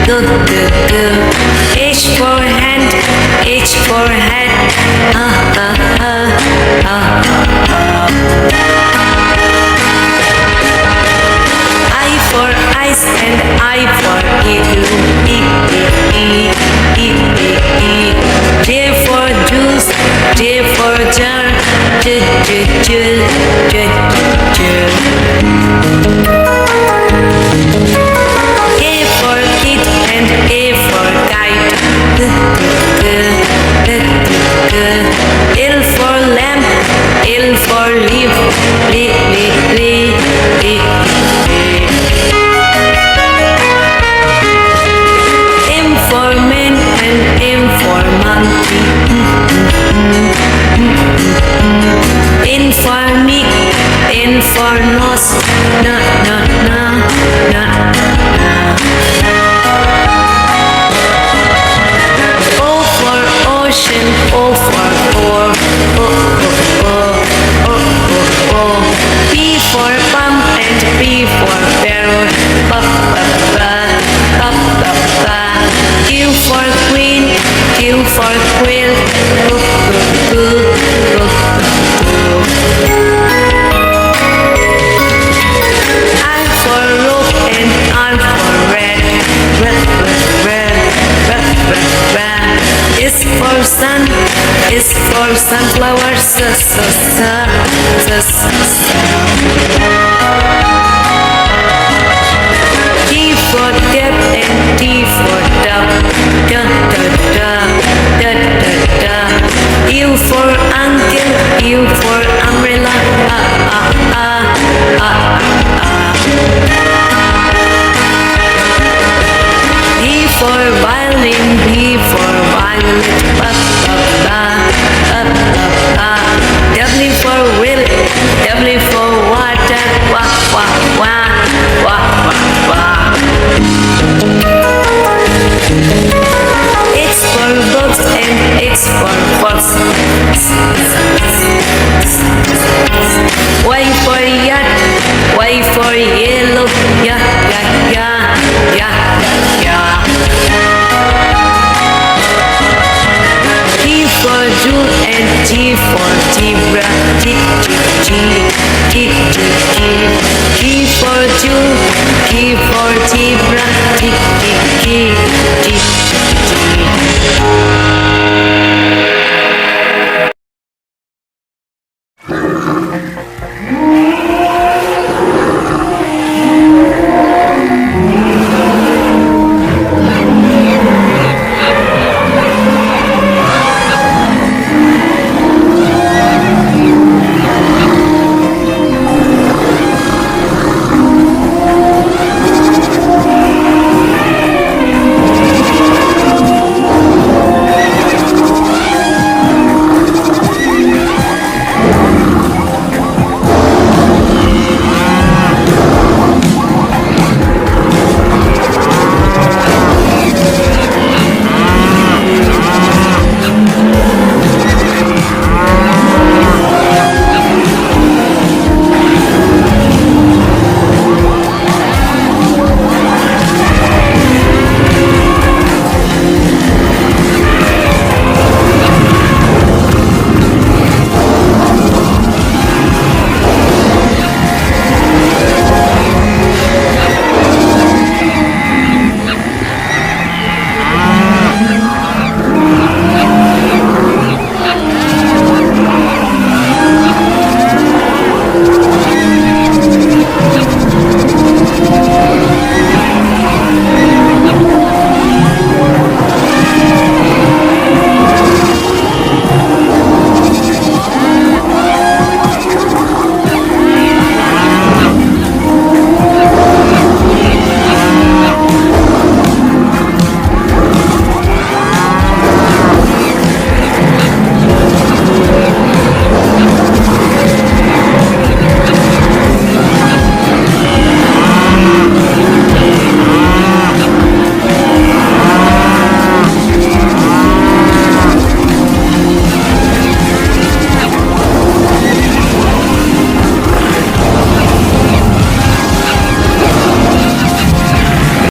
Go, go, go. H for hand, H for head. I for ice and I for igloo. E, e, e, e, e, e. J for juice, J for jar. J, j, j, j, j. A for kid and A for kite. L for lamp, L for leaf. Li, li, li, li, li. M for man and M for monkey. N for me, N for nose. Na, na, na, na, na. O for ocean, O for oar. O, o, o, o, o, o. P for pump and P for parrot. Pa, pa, pa, pa, pa, pa. Q for queen, Q for quill. O, o, o, o, o. R for rope and R for red. Red, red, red, red, red, red. S for sun, S for sunflower. S, s, s, s, s, s. T for tap and T for tub. Da, da, da, da, da, da. U for uncle, U for umbrella. V for violin, V for violet. Ba, ba, ba, ba, ba, ba. W for will, W for water. Wa, wa, wa, wa, wa, wa. X for box and X for fox. Y for yacht, Y for yellow. Ya,